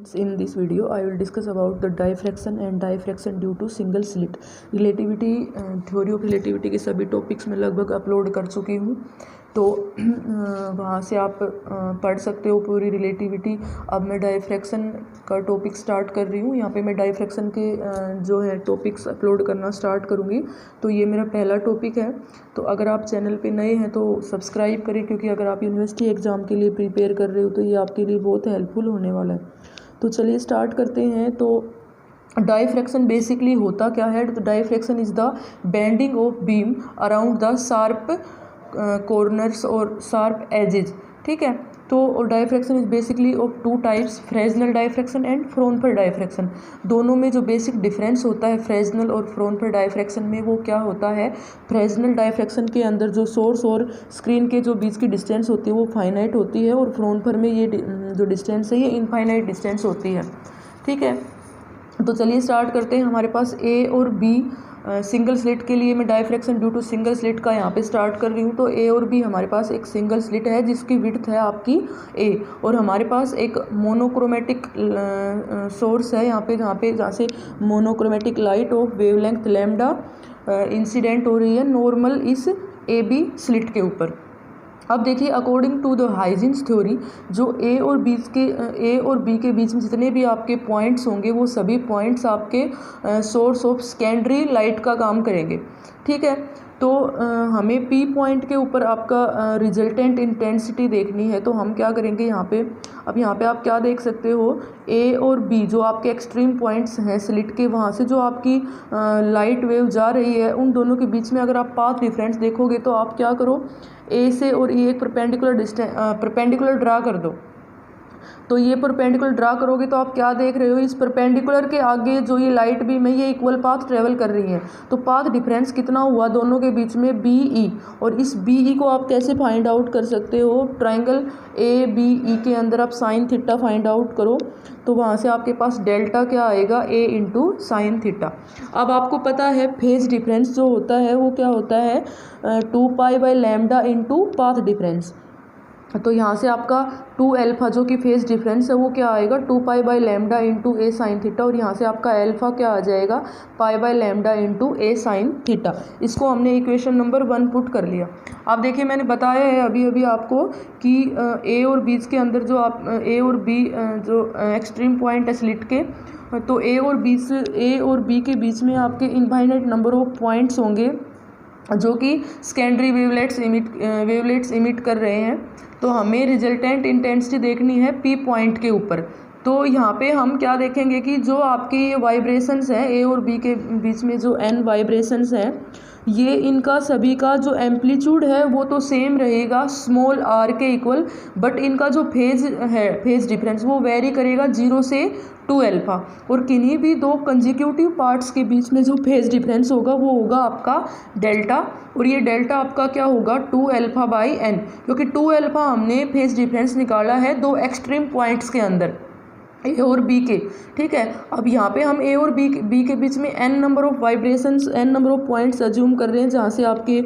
In this video, I will discuss about the diffraction and diffraction due to single slit. Relativity theory of relativity के सभी topics में लगभग upload कर चुकी हूँ, तो वहाँ से आप पढ़ सकते हो पूरी रिलेटिविटी। अब मैं डाइफ्रैक्शन का टॉपिक स्टार्ट कर रही हूँ। यहाँ पे मैं डाइफ्रैक्शन के जो है टॉपिक्स अपलोड करना स्टार्ट करूँगी। तो ये मेरा पहला टॉपिक है। तो अगर आप चैनल पे नए हैं तो सब्सक्राइब करें, क्योंकि अगर आप यूनिवर्सिटी एग्ज़ाम के लिए प्रिपेयर कर रहे हो तो ये आपके लिए बहुत हेल्पफुल होने वाला है। तो चलिए स्टार्ट करते हैं। तो डाइफ्रैक्शन बेसिकली होता क्या है? तो diffraction is the bending of beam around the sharp corners और शार्प एजेज। ठीक है। तो diffraction is basically of two types, Fresnel diffraction and Fraunhofer diffraction. दोनों में जो बेसिक डिफरेंस होता है फ्रेजनल और फ्रोनफर डाइफ्रैक्शन में, वो क्या होता है? फ्रेजनल डाइफ्रैक्शन के अंदर जो सोर्स और स्क्रीन के जो बीच की डिस्टेंस होती है वो फाइनाइट होती है, और फ्रोनफर में ये जो डिस्टेंस है ये इनफाइनाइट डिस्टेंस होती है। ठीक है। तो चलिए स्टार्ट करते हैं। हमारे पास ए और बी सिंगल स्लिट के लिए मैं diffraction due to single slit का यहाँ पे स्टार्ट कर रही हूँ। तो ए और बी हमारे पास एक सिंगल स्लिट है जिसकी विड्थ है आपकी ए, और हमारे पास एक मोनोक्रोमेटिक सोर्स है यहाँ पे, जहाँ से monochromatic light of wavelength lambda incident हो रही है नॉर्मल इस ए बी स्लिट के ऊपर। अब देखिए, according to the Huygens theory, जो ए और बी के बीच में जितने भी आपके पॉइंट्स होंगे वो सभी पॉइंट्स आपके सोर्स ऑफ सेकेंडरी लाइट का काम करेंगे। ठीक है। तो हमें पी पॉइंट के ऊपर आपका रिजल्टेंट इंटेंसिटी देखनी है। तो हम क्या करेंगे यहाँ पे, अब यहाँ पे आप क्या देख सकते हो, ए और बी जो आपके एक्सट्रीम पॉइंट्स हैं स्लिट के, वहाँ से जो आपकी लाइट वेव जा रही है उन दोनों के बीच में अगर आप पाथ डिफरेंस देखोगे तो आप क्या करो, ए से और ये एक परपेंडिकुलर ड्रा कर दो। तो ये परपेंडिकुलर ड्रा करोगे तो आप क्या देख रहे हो, इस परपेंडिकुलर के आगे जो ये लाइट बीम है ये इक्वल पाथ ट्रेवल कर रही है। तो पाथ डिफरेंस कितना हुआ दोनों के बीच में? B E. और इस बी ई को आप कैसे फाइंड आउट कर सकते हो? ट्राइंगल ए बी ई के अंदर आप साइन थीटा फाइंड आउट करो, तो वहाँ से आपके पास डेल्टा क्या आएगा? ए इंटू साइन थीटा। अब आपको पता है फेज डिफरेंस जो होता है वो क्या होता है? 2 pi by lambda into path difference. तो यहाँ से आपका 2 अल्फ़ा जो कि फेज डिफरेंस है वो क्या आएगा? 2 pi by lambda into A sine theta, और यहाँ से आपका अल्फ़ा क्या आ जाएगा? पाई by lambda into A sine theta. इसको हमने इक्वेशन नंबर 1 पुट कर लिया। अब देखिए, मैंने बताया है अभी आपको कि ए और बीच के अंदर जो आप ए और बी जो एक्सट्रीम पॉइंट है स्लिट के, तो ए और बी के बीच में आपके इनफाइनाइट नंबर ऑफ पॉइंट्स होंगे जो कि सेकेंडरी वेवलेट्स इमिट कर रहे हैं। तो हमें रिजल्टेंट इंटेंसिटी देखनी है पी पॉइंट के ऊपर। तो यहाँ पे हम क्या देखेंगे कि जो आपके ये वाइब्रेशंस हैं ए और बी के बीच में, जो एन वाइब्रेशंस हैं, ये इनका सभी का जो एम्पलीट्यूड है वो तो सेम रहेगा स्मॉल आर के इक्वल, बट इनका जो फेज डिफरेंस वो वेरी करेगा 0 से 2 अल्फ़ा। और किन्हीं भी दो कंजिक्यूटिव पार्ट्स के बीच में जो फेज डिफरेंस होगा वो होगा आपका डेल्टा, और ये डेल्टा आपका क्या होगा? 2 अल्फ़ा बाई एन, क्योंकि 2 अल्फ़ा हमने फेज डिफरेंस निकाला है दो एक्सट्रीम पॉइंट्स के अंदर, ए और बी के। ठीक है। अब यहाँ पे हम ए और बी के बीच में N number of vibrations, N number of points assume कर रहे हैं जहाँ से आपके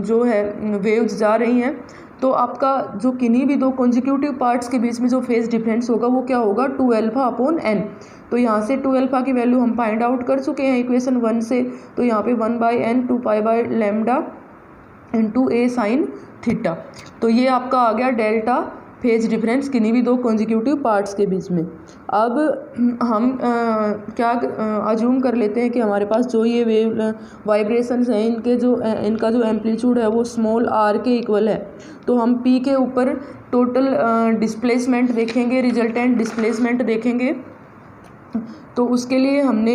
जो है वेव्स जा रही हैं। तो आपका जो किन्हीं भी दो कॉन्जिक्यूटिव पार्ट्स के बीच में जो फेज डिफरेंस होगा वो क्या होगा? 2 अल्फ़ा अपॉन एन। तो यहाँ से 2 अल्फ़ा की वैल्यू हम फाइंड आउट कर चुके हैं इक्वेशन 1 से। तो यहाँ पे 1 by N 2 pi by lambda into A sine theta. तो ये आपका आ गया डेल्टा फेज डिफरेंस किन्हीं भी दो कॉन्जिक्यूटिव पार्ट्स के बीच में। अब हम क्या अज्यूम कर लेते हैं कि हमारे पास जो ये वेव वाइब्रेशंस हैं इनका जो एम्पलीट्यूड है वो स्मॉल आर के इक्वल है। तो हम पी के ऊपर टोटल डिस्प्लेसमेंट देखेंगे, रिजल्टेंट डिस्प्लेसमेंट देखेंगे। तो उसके लिए हमने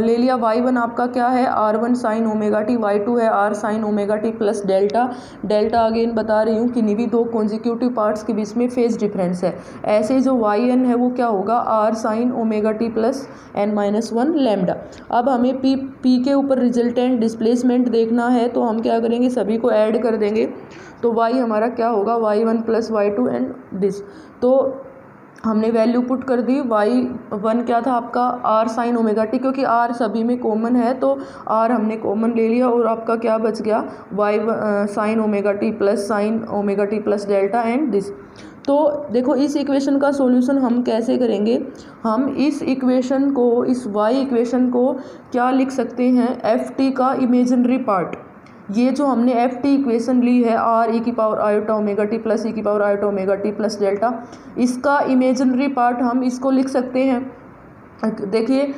ले लिया y1 आपका क्या है? r1 sign omega T, y2 है r sign omega T plus delta again बता रही हूँ किन्हीं भी दो कॉन्जिक्यूटिव पार्ट्स के बीच में फेज डिफरेंस है। ऐसे ही जो yn है वो क्या होगा? r sign omega T plus n-1 lambda. अब हमें p के ऊपर रिजल्टेंट डिस्प्लेसमेंट देखना है, तो हम क्या करेंगे? सभी को ऐड कर देंगे। तो y हमारा क्या होगा? y1 plus y2 and this. तो हमने वैल्यू पुट कर दी। y1 क्या था आपका? r साइन ओमेगा टी, क्योंकि r सभी में कॉमन है तो r हमने कॉमन ले लिया, और आपका क्या बच गया? y sign omega T plus delta and this. तो देखो इस इक्वेशन का सॉल्यूशन हम कैसे करेंगे, हम इस इक्वेशन को, इस y इक्वेशन को क्या लिख सकते हैं, एफ टी का इमेजिनरी पार्ट। ये जो हमने एफ टी इक्वेशन ली है आर ई की power iota omega T plus E की power iota omega T plus delta, इसका इमेजिनरी पार्ट हम इसको लिख सकते हैं। देखिए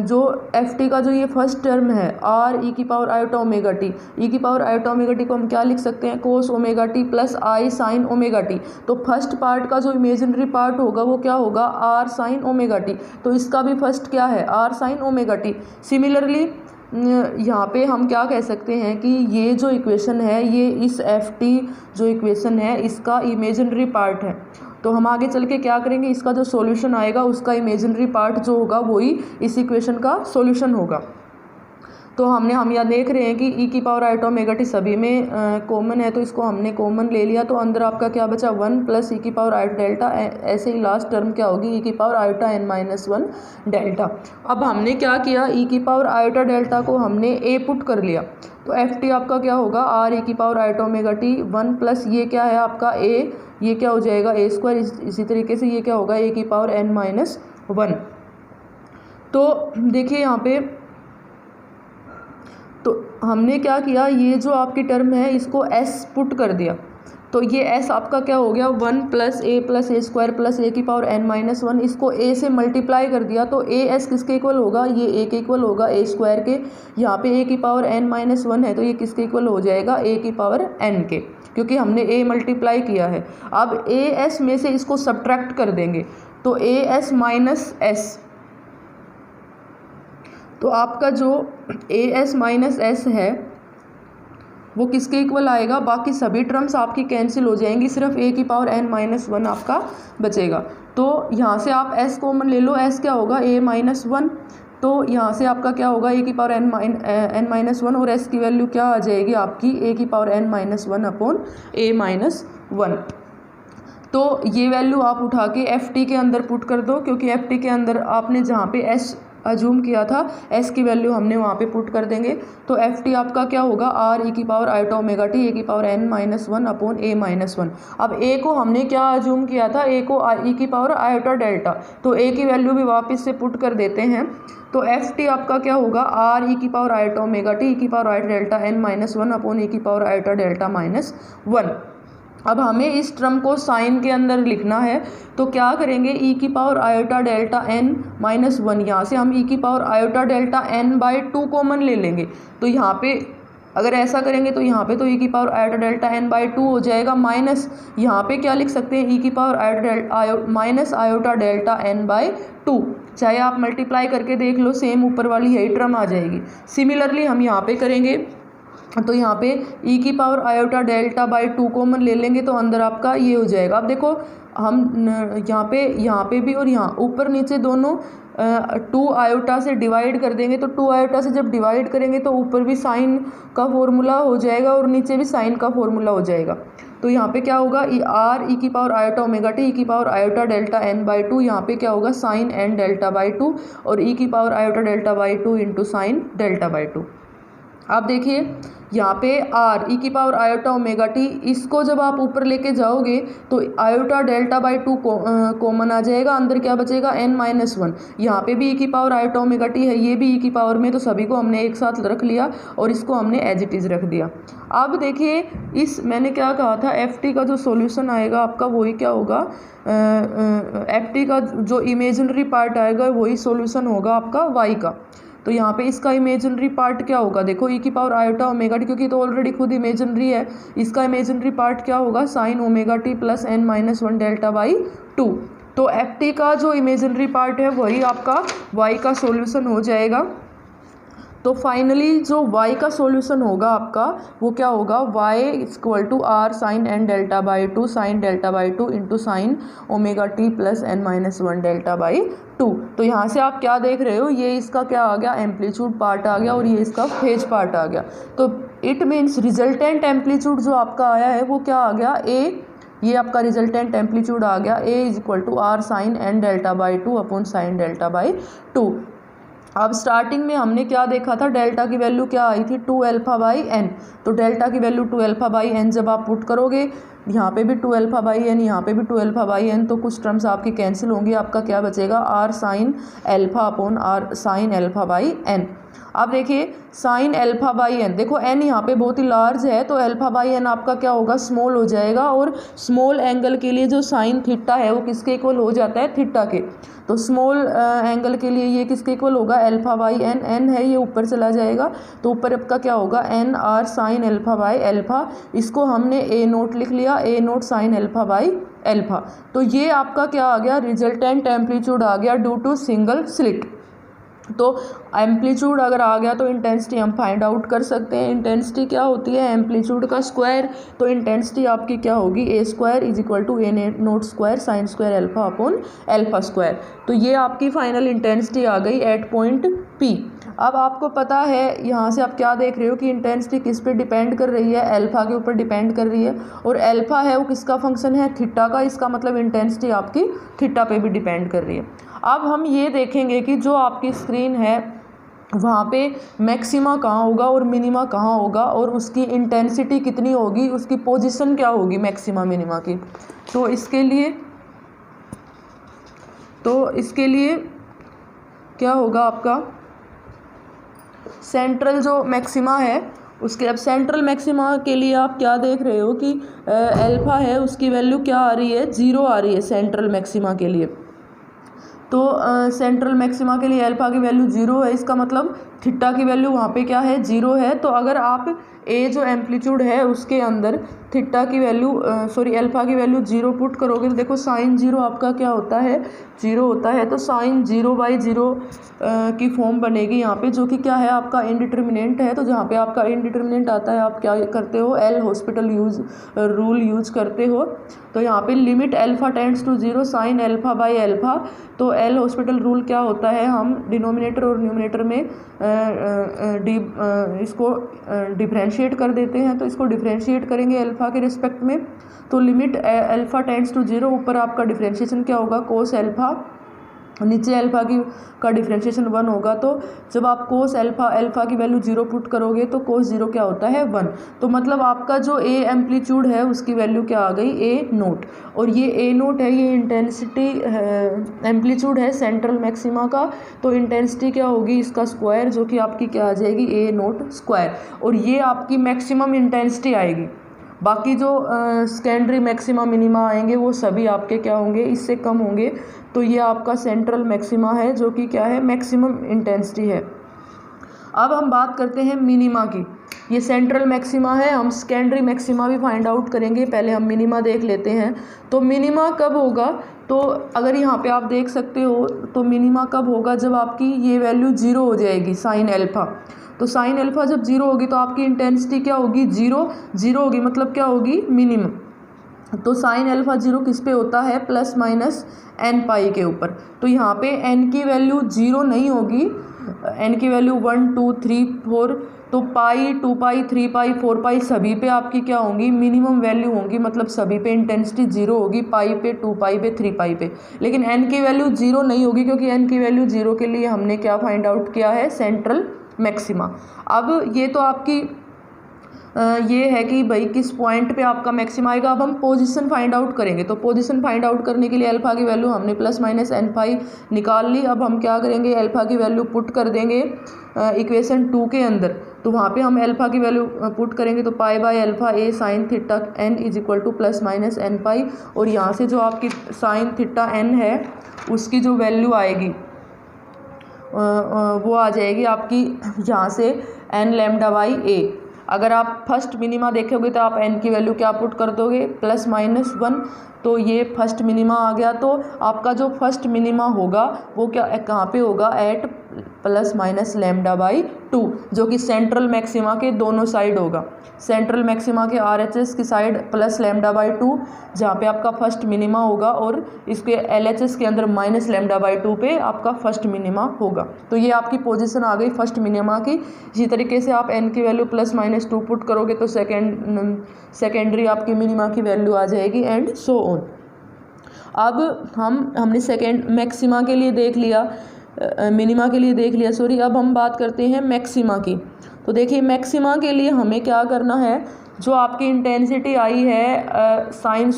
जो एफ टी का जो ये फर्स्ट टर्म है आर ई की power iota omega T, E की पावर आयोटा ओमेगा टी को हम क्या लिख सकते हैं, कोस ओमेगा टी प्लस आई साइन ओमेगा टी। तो फर्स्ट पार्ट का जो इमेजिनरी पार्ट होगा वो क्या होगा, आर साइन ओमेगा टी। तो इसका भी फर्स्ट क्या है, R sine omega T. Similarly यहाँ पे हम क्या कह सकते हैं कि ये जो इक्वेशन है ये इस एफ टी जो इक्वेशन है इसका इमेजिनरी पार्ट है। तो हम आगे चल के क्या करेंगे, इसका जो सॉल्यूशन आएगा उसका इमेजिनरी पार्ट जो होगा वही इस इक्वेशन का सॉल्यूशन होगा। तो हम यहाँ देख रहे हैं कि ई की पावर आयोटा ओमेगा टी सभी में कॉमन है, तो इसको हमने कॉमन ले लिया। तो अंदर आपका क्या बचा, 1 प्लस ई की पावर आयोटा डेल्टा, ऐसे ही लास्ट टर्म क्या होगी, ई की power iota n minus 1 delta. अब हमने क्या किया, ई की पावर आयोटा डेल्टा को हमने ए पुट कर लिया। तो एफ टी आपका क्या होगा, आर ई की power iota omega T 1 plus ये क्या है आपका ए, ये क्या हो जाएगा ए स्क्वायर। इसी तरीके से ये क्या होगा, ए की पावर n माइनस 1। तो देखिए यहाँ पे तो हमने क्या किया, ये जो आपकी टर्म है इसको s पुट कर दिया। तो ये s आपका क्या हो गया, 1 प्लस ए स्क्वायर प्लस ए की पावर n माइनस 1, इसको a से मल्टीप्लाई कर दिया। तो ए एस किसके इक्वल होगा, ये a के इक्वल होगा ए स्क्वायर के। यहाँ पे a की पावर n माइनस 1 है तो ये किसके इक्वल हो जाएगा, a की पावर n के, क्योंकि हमने a मल्टीप्लाई किया है। अब a s में से इसको सब्ट्रैक्ट कर देंगे तो a s माइनस s, तो आपका जो ए एस माइनस एस है वो किसके इक्वल आएगा, बाकी सभी टर्म्स आपकी कैंसिल हो जाएंगी, सिर्फ ए की पावर n माइनस 1 आपका बचेगा। तो यहाँ से आप s कॉमन ले लो, s क्या होगा, a माइनस 1। तो यहाँ से आपका क्या होगा, ए की पावर n माइनस 1 और s की वैल्यू क्या आ जाएगी आपकी, ए की power n minus 1 upon a minus 1। तो ये वैल्यू आप उठा के एफ टी के अंदर पुट कर दो, क्योंकि एफ टी के अंदर आपने जहाँ पे s अजूम किया था s की वैल्यू हमने वहाँ पे पुट कर देंगे। तो एफ टी आपका क्या होगा, आर ई की power iota omega T A की power n minus 1 upon a minus 1। अब a को हमने क्या अजूम किया था, a को ई की पावर आयोटा डेल्टा, तो a की वैल्यू भी वापस से पुट कर देते हैं। तो एफ टी आपका क्या होगा, आर ई की power iota omega T E की power iota delta n minus 1 upon E की पावर आयोटा डेल्टा माइनस 1। अब हमें इस टर्म को साइन के अंदर लिखना है, तो क्या करेंगे, ई की power iota delta n minus 1, यहाँ से हम ई की power iota delta n by 2 common ले लेंगे। तो यहाँ पे अगर ऐसा करेंगे तो यहाँ पे तो ई की power iota delta n by 2 हो जाएगा, माइनस यहाँ पे क्या लिख सकते हैं, ई की power iota minus iota delta n by 2। चाहे आप मल्टीप्लाई करके देख लो, सेम ऊपर वाली यही टर्म आ जाएगी। सिमिलरली हम यहाँ पे करेंगे, तो यहाँ पे ई की power iota delta by 2 common ले लेंगे, तो अंदर आपका ये हो जाएगा। अब देखो हम यहाँ पे भी और यहाँ ऊपर नीचे दोनों 2 आयोटा से डिवाइड कर देंगे। तो 2 आयोटा से जब डिवाइड करेंगे तो ऊपर भी साइन का फॉर्मूला हो जाएगा और नीचे भी साइन का फॉर्मूला हो जाएगा। तो यहाँ पे क्या होगा, आर ई की power iota omega T E की power iota delta n by 2, यहाँ पे क्या होगा, साइन n डेल्टा बाई 2 और ई की power iota delta by 2 into sign delta by 2। अब देखिए यहाँ पे आर ई की पावर आयोटा ओमेगा टी, इसको जब आप ऊपर लेके जाओगे तो आयोटा डेल्टा बाई 2 कॉमन आ जाएगा, अंदर क्या बचेगा, n माइनस 1। यहाँ पे भी ई की पावर आयोटा ओमेगा टी है, ये भी ई की पावर में, तो सभी को हमने एक साथ रख लिया और इसको हमने एज इट इज़ रख दिया। अब देखिए इस मैंने क्या कहा था, एफ टी का जो सॉल्यूशन आएगा आपका वही क्या होगा, एफ टी का जो इमेजिनरी पार्ट आएगा वही सॉल्यूशन होगा आपका y का। तो यहाँ पे इसका इमेजिनरी पार्ट क्या होगा, देखो ई की पावर आयोटा ओमेगा टी, क्योंकि तो ऑलरेडी खुद इमेजिनरी है, इसका इमेजिनरी पार्ट क्या होगा, sign omega T plus n minus 1 delta by 2। तो एफ टी का जो इमेजिनरी पार्ट है वही आपका y का सॉल्यूशन हो जाएगा। तो फाइनली जो y का सॉल्यूशन होगा आपका वो क्या होगा, y equal to R sine n delta by 2 sine delta by 2 into sine omega T plus n minus 1 delta by 2। तो यहाँ से आप क्या देख रहे हो, ये इसका क्या आ गया, एम्पलीट्यूड पार्ट आ गया और ये इसका फेज पार्ट आ गया। तो इट मीन्स रिजल्टेंट एम्पलीट्यूड जो आपका आया है वो क्या आ गया, ये आपका रिजल्टेंट एम्पलीट्यूड आ गया, a is equal to R sine n delta by 2 upon sine delta by 2। अब स्टार्टिंग में हमने क्या देखा था, डेल्टा की वैल्यू क्या आई थी, 2 अल्फा बाई n। तो डेल्टा की वैल्यू 2 अल्फा बाई n जब आप पुट करोगे यहाँ पे भी 2 अल्फा बाई एन, यहाँ पे भी 2 अल्फा बाई एन, तो कुछ टर्म्स आपकी कैंसिल होंगी, आपका क्या बचेगा R sine alpha upon R sine alpha by N. अब देखिए साइन अल्फा बाई एन, देखो एन यहाँ पे बहुत ही लार्ज है तो अल्फा बाई एन आपका क्या होगा स्मॉल हो जाएगा, और स्मॉल एंगल के लिए जो साइन थीटा है वो किसके इक्वल हो जाता है थीटा के, तो स्मॉल एंगल के लिए ये किसके इक्वल होगा अल्फा बाई एन, एन है ये ऊपर चला जाएगा तो ऊपर आपका क्या होगा N R sine alpha by alpha, इसको हमने ए नोट लिख लिया, A naught sine alpha by alpha. तो ये आपका क्या आ गया रिजल्टेंट एम्पलीट्यूड आ गया ड्यू टू सिंगल स्लिट। तो एम्पलीट्यूड अगर आ गया तो इंटेंसिटी हम फाइंड आउट कर सकते हैं। इंटेंसिटी क्या होती है एम्पलीट्यूड का स्क्वायर, तो इंटेंसिटी आपकी क्या होगी A square is equal to A naught square sine square alpha upon alpha square. तो ये आपकी फाइनल इंटेंसिटी आ गई एट पॉइंट पी। अब आपको पता है यहाँ से आप क्या देख रहे हो कि इंटेंसिटी किस पे डिपेंड कर रही है, अल्फा के ऊपर डिपेंड कर रही है, और अल्फा है वो किसका फंक्शन है थीटा का, इसका मतलब इंटेंसिटी आपकी थीटा पे भी डिपेंड कर रही है। अब हम ये देखेंगे कि जो आपकी स्क्रीन है वहाँ पे मैक्सिमा कहाँ होगा और मिनिमा कहाँ होगा, और उसकी इंटेंसिटी कितनी होगी, उसकी पोजीशन क्या होगी मैक्सिमा मिनिमा की। तो इसके लिए क्या होगा आपका सेंट्रल जो मैक्सिमा है उसके, अब सेंट्रल मैक्सिमा के लिए आप क्या देख रहे हो कि अल्फा है उसकी वैल्यू क्या आ रही है 0 आ रही है सेंट्रल मैक्सिमा के लिए। तो सेंट्रल मैक्सिमा के लिए अल्फा की वैल्यू 0 है, इसका मतलब थीटा की वैल्यू वहाँ पे क्या है 0 है। तो अगर आप ए जो एम्पलीट्यूड है उसके अंदर थीटा की वैल्यू अल्फा की वैल्यू 0 पुट करोगे तो देखो साइन 0 आपका क्या होता है 0 होता है, तो साइन 0/0 की फॉर्म बनेगी यहाँ पे, जो कि क्या है आपका इनडिटर्मिनेंट है। तो जहाँ पे आपका इनडिटर्मिनेंट आता है आप क्या करते हो एल हॉस्पिटल रूल यूज करते हो। तो यहाँ पे limit alpha tends to 0 sine alpha by alpha, तो एल हॉस्पिटल रूल क्या होता है हम डिनोमिनेटर और न्यूमिनेटर में इसको डिफरेंशिएट कर देते हैं। तो इसको डिफरेंशिएट करेंगे अल्फा के रिस्पेक्ट में, तो लिमिट अल्फा टेंड्स टू 0, ऊपर आपका डिफरेंशिएशन क्या होगा कोस अल्फा, नीचे अल्फा का डिफरेंशिएशन 1 होगा। तो जब आप कोस अल्फा की वैल्यू 0 पुट करोगे तो कोस 0 क्या होता है 1। तो मतलब आपका जो ए एम्पलीट्यूड है उसकी वैल्यू क्या आ गई ए नोट, और ये ए नोट है ये इंटेंसिटी एम्पलीट्यूड है सेंट्रल मैक्सिमा का, तो इंटेंसिटी क्या होगी इसका स्क्वायर, जो कि आपकी क्या आ जाएगी ए नोट स्क्वायर, और ये आपकी मैक्सिमम इंटेंसिटी आएगी। बाकी जो सेकेंडरी मैक्सिमा मिनिमा आएंगे वो सभी आपके क्या होंगे इससे कम होंगे। तो ये आपका सेंट्रल मैक्सिमा है जो कि क्या है मैक्सिमम इंटेंसिटी है। अब हम बात करते हैं मिनिमा की, ये सेंट्रल मैक्सिमा है, हम सेकेंडरी मैक्सिमा भी फाइंड आउट करेंगे, पहले हम मिनिमा देख लेते हैं। तो मिनिमा कब होगा, तो अगर यहाँ पे आप देख सकते हो तो मिनिमा कब होगा जब आपकी ये वैल्यू 0 हो जाएगी साइन अल्फा। तो साइन अल्फा जब 0 होगी तो आपकी इंटेंसिटी क्या होगी 0 होगी, मतलब क्या होगी मिनिमम। तो साइन अल्फा 0 किस पे होता है प्लस माइनस एन पाई के ऊपर। तो यहाँ पे एन की वैल्यू 0 नहीं होगी, एन की वैल्यू 1 2 3 4, तो पाई 2 पाई 3 पाई 4 पाई सभी पे आपकी क्या होंगी मिनिमम वैल्यू होंगी, मतलब सभी पे इंटेंसिटी 0 होगी, पाई पे 2 पाई पे 3 पाई पे। लेकिन एन की वैल्यू 0 नहीं होगी क्योंकि एन की वैल्यू 0 के लिए हमने क्या फाइंड आउट किया है सेंट्रल मैक्सिमा। अब ये तो आपकी ये है कि भाई किस पॉइंट पे आपका मैक्सिमा आएगा। अब हम पोजीशन फाइंड आउट करेंगे, तो पोजीशन फाइंड आउट करने के लिए अल्फा की वैल्यू हमने प्लस माइनस एन पाई निकाल ली। अब हम क्या करेंगे अल्फा की वैल्यू पुट कर देंगे इक्वेशन 2 के अंदर, तो वहाँ पे हम अल्फा की वैल्यू पुट करेंगे तो pi by alpha A sine theta N is equal to plus minus N pi, और यहाँ से जो आपकी साइन थीटा एन है उसकी जो वैल्यू आएगी वो आ जाएगी आपकी यहाँ से एन लैम्डा बाई ए। अगर आप फर्स्ट मिनिमा देखोगे तो आप एन की वैल्यू क्या पुट कर दोगे प्लस माइनस 1, तो ये फर्स्ट मिनिमा आ गया। तो आपका जो फर्स्ट मिनिमा होगा वो क्या कहाँ पे होगा at plus minus lambda by 2, जो कि सेंट्रल मैक्सिमा के दोनों साइड होगा। सेंट्रल मैक्सिमा के RHS की साइड प्लस लैम्डा बाई 2 जहाँ पे आपका फर्स्ट मिनिमा होगा, और इसके LHS के अंदर माइनस लैम्डा बाई 2 पे आपका फर्स्ट मिनिमा होगा। तो ये आपकी पोजीशन आ गई फर्स्ट मिनिमा की। इसी तरीके से आप n की वैल्यू प्लस माइनस 2 पुट करोगे तो सेकेंडरी आपकी मिनिमा की वैल्यू आ जाएगी एंड सो ऑन। अब हमने सेकेंड मैक्सिमा के लिए देख लिया, मिनिमा के लिए देख लिया सॉरी। अब हम बात करते हैं मैक्सिमा की। तो देखिए मैक्सिमा के लिए हमें क्या करना है जो आपकी इंटेंसिटी आई है sine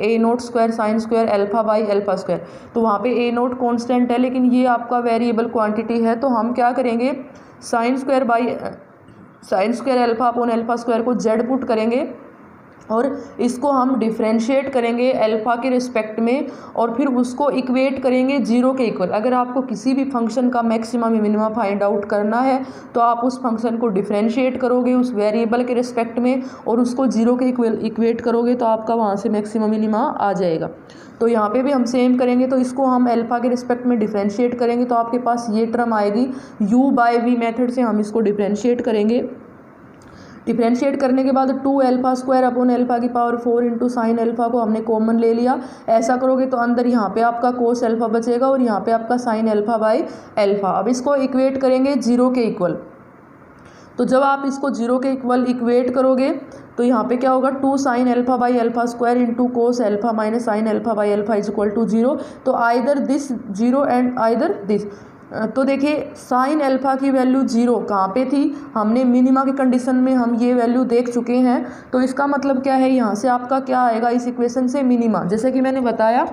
A naught square sine square alpha by alpha square, तो वहाँ पे ए नोट कॉन्स्टेंट है लेकिन ये आपका वेरिएबल क्वांटिटी है, तो हम क्या करेंगे sine square by sine square alpha upon alpha square को जेड पुट करेंगे और इसको हम डिफ्रेंशिएट करेंगे अल्फ़ा के रिस्पेक्ट में और फिर उसको इक्वेट करेंगे जीरो के इक्वल। अगर आपको किसी भी फंक्शन का मैक्सिमम मिनिमा फाइंड आउट करना है तो आप उस फंक्शन को डिफ्रेंशिएट करोगे उस वेरिएबल के रिस्पेक्ट में और उसको जीरो के इक्वल इक्वेट करोगे तो आपका वहाँ से मैक्सिमम मिनिमा आ जाएगा। तो यहाँ पे भी हम सेम करेंगे, तो इसको हम अल्फ़ा के रिस्पेक्ट में डिफ्रेंशिएट करेंगे तो आपके पास ये टर्म आएगी, u बाय v मेथड से हम इसको डिफ्रेंशिएट करेंगे। डिफ्रेंशिएट करने के बाद 2 अल्फा स्क्वायर अपॉन अल्फा की पावर 4 इंटू साइन अल्फा को हमने कॉमन ले लिया। ऐसा करोगे तो अंदर यहाँ पे आपका कोस अल्फा बचेगा और यहाँ पे आपका साइन अल्फा बाई अल्फा। अब इसको इक्वेट करेंगे जीरो के इक्वल, तो जब आप इसको जीरो के इक्वल इक्वेट करोगे तो यहाँ पे क्या होगा 2 sine alpha by alpha square into cos alpha minus sine alpha by alpha is equal to zero. तो either this zero and either this. तो देखिए साइन अल्फा की वैल्यू जीरो कहाँ पे थी, हमने मिनिमा की कंडीशन में हम ये वैल्यू देख चुके हैं, तो इसका मतलब क्या है यहाँ से आपका क्या आएगा इस इक्वेशन से मिनिमा। जैसे कि मैंने बताया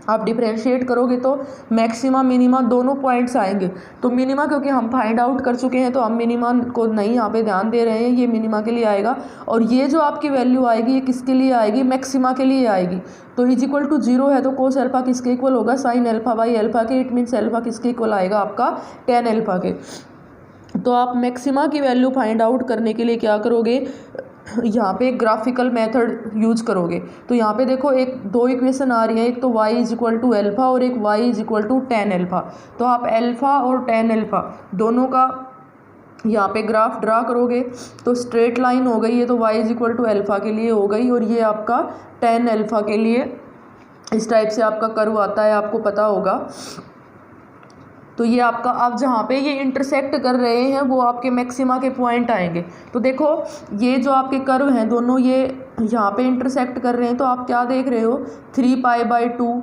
आप डिफ्रेंशिएट करोगे तो मैक्सिमा मिनिमा दोनों पॉइंट्स आएंगे। तो मिनिमा क्योंकि हम फाइंड आउट कर चुके हैं तो हम मिनिमा को नहीं यहाँ पे ध्यान दे रहे हैं, ये मिनिमा के लिए आएगा और ये जो आपकी वैल्यू आएगी ये किसके लिए आएगी, मैक्सिमा के लिए आएगी। तो इज इक्वल टू जीरो है तो कोस अल्फा किसके इक्वल होगा, साइन अल्फा बाई अल्फा के। इट मीन्स अल्फा किसके इक्वल आएगा आपका टेन अल्फा के। तो आप मैक्सिमा की वैल्यू फाइंड आउट करने के लिए क्या करोगे, यहाँ पे ग्राफिकल मेथड यूज करोगे। तो यहाँ पे देखो एक दो इक्वेशन आ रही है, एक तो y is equal to alpha और एक y is equal to ten alpha. तो आप अल्फ़ा और टेन अल्फ़ा दोनों का यहाँ पे ग्राफ ड्रा करोगे तो स्ट्रेट लाइन हो गई है, तो y is equal to alpha के लिए हो गई और ये आपका टेन अल्फ़ा के लिए इस टाइप से आपका कर्व आता है, आपको पता होगा। तो ये आपका अब जहाँ पे ये इंटरसेक्ट कर रहे हैं वो आपके मैक्सिमा के पॉइंट आएंगे। तो देखो ये जो आपके कर्व हैं दोनों ये यहाँ पे इंटरसेक्ट कर रहे हैं, तो आप क्या देख रहे हो 3π/2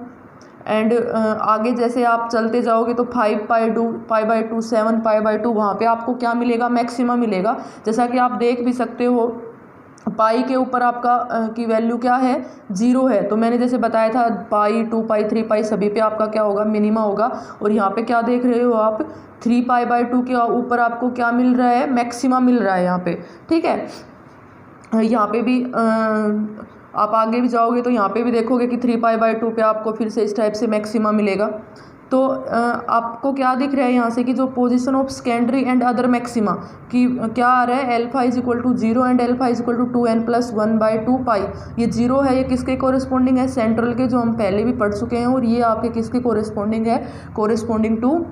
एंड आगे जैसे आप चलते जाओगे तो 5π/2 7π/2 वहाँ पे आपको क्या मिलेगा, मैक्सिमा मिलेगा। जैसा कि आप देख भी सकते हो पाई के ऊपर आपका की वैल्यू क्या है, जीरो है। तो मैंने जैसे बताया था पाई 2π 3π सभी पे आपका क्या होगा, मिनिमा होगा। और यहाँ पे क्या देख रहे हो आप 3π/2 के ऊपर आपको क्या मिल रहा है, मैक्सिमा मिल रहा है यहाँ पे, ठीक है। यहाँ पे भी आप आगे भी जाओगे तो यहाँ पे भी देखोगे कि 3π/2 पे आपको फिर से इस टाइप से मैक्सिमा मिलेगा। तो आपको क्या दिख रहा है यहाँ से कि जो position of secondary and other maxima की क्या आ रहा है, alpha is equal to zero and alpha is equal to 2n+1/2π। ये जीरो है, ये किसके कोरिस्पोंडिंग है, सेंट्रल के, जो हम पहले भी पढ़ चुके हैं। और ये आपके किसके कोरिस्पोंडिंग है, corresponding to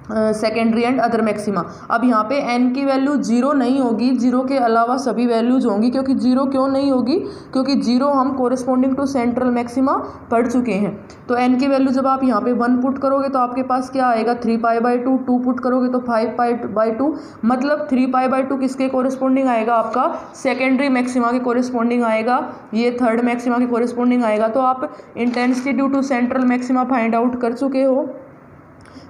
secondary and other maxima. अब यहाँ पे n की वैल्यू जीरो नहीं होगी, जीरो के अलावा सभी वैल्यूज होंगी। क्योंकि जीरो क्यों नहीं होगी, क्योंकि जीरो हम कोरिस्पोंडिंग टू सेंट्रल मैक्सिमा पढ़ चुके हैं। तो n की वैल्यू जब आप यहाँ पे 1 पुट करोगे तो आपके पास क्या आएगा 3π/2, 2 पुट करोगे तो 5π/2, मतलब 3π/2 किसके कोरिस्पोंडिंग आएगा, आपका सेकेंडरी मैक्सिमा के कोरिस्पोंडिंग आएगा, ये थर्ड मैक्सिमा के कोरिस्पोंडिंग आएगा। तो आप intensity due to central maxima find out कर चुके हो,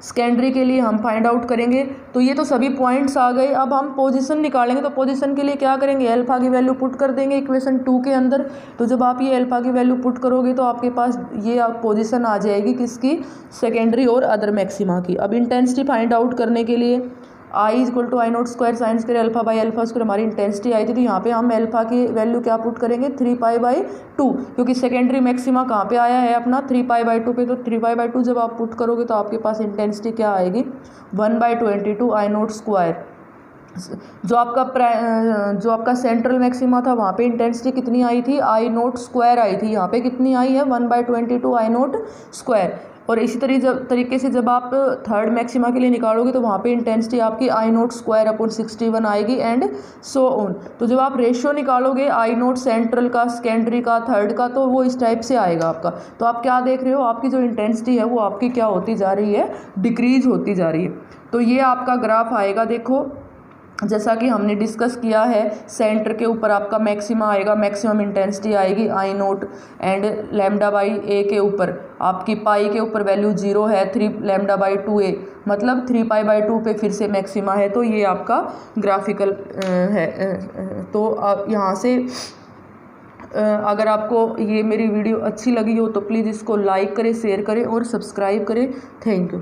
सेकेंडरी के लिए हम फाइंड आउट करेंगे। तो ये तो सभी पॉइंट्स आ गए। अब हम पोजीशन निकालेंगे, तो पोजीशन के लिए क्या करेंगे, अल्फा की वैल्यू पुट कर देंगे इक्वेशन 2 के अंदर। तो जब आप ये अल्फा की वैल्यू पुट करोगे तो आपके पास ये पोजीशन आ जाएगी किसकी, सेकेंडरी और अदर मैक्सिमा की। अब इंटेंसिटी फाइंड आउट करने के लिए I is equal to I naught square sine square alpha by alpha square हमारी इंटेंसिटी आई थी। तो यहाँ पे हम अल्फा की वैल्यू क्या पुट करेंगे 3π/2, क्योंकि सेकेंडरी मैक्सिमा कहाँ पे आया है अपना 3π/2 पे। तो 3π/2 जब आप पुट करोगे तो आपके पास इंटेंसिटी क्या आएगी 1/22 आई नोट स्क्वायर। जो आपका सेंट्रल मैक्सिमा था वहाँ पे इंटेंसिटी कितनी आई थी, आई नोट स्क्वायर आई थी। यहाँ पे कितनी आई है 1/22 आई नोट स्क्वायर। और इसी तरीके से जब आप थर्ड मैक्सिमा के लिए निकालोगे तो वहाँ पे इंटेंसिटी आपकी आई नोट स्क्वायर अपॉन 61 आएगी एंड सो ऑन। तो जब आप रेशियो निकालोगे आई नोट सेंट्रल का, सेकेंडरी का, थर्ड का, तो वो इस टाइप से आएगा आपका। तो आप क्या देख रहे हो, आपकी जो इंटेंसिटी है वो आपकी क्या होती जा रही है, डिक्रीज होती जा रही है। तो ये आपका ग्राफ आएगा, देखो जैसा कि हमने डिस्कस किया है, सेंटर के ऊपर आपका मैक्सिमा आएगा, मैक्सिमम इंटेंसिटी आएगी आई नोट एंड लैम्डा बाई ए के ऊपर आपकी पाई के ऊपर वैल्यू 0 है, 3λ/2a मतलब 3π/2 पे फिर से मैक्सिमा है। तो ये आपका ग्राफिकल है। तो आप यहाँ से अगर आपको ये मेरी वीडियो अच्छी लगी हो तो प्लीज़ इसको लाइक करें, शेयर करें और सब्सक्राइब करें। Thank you.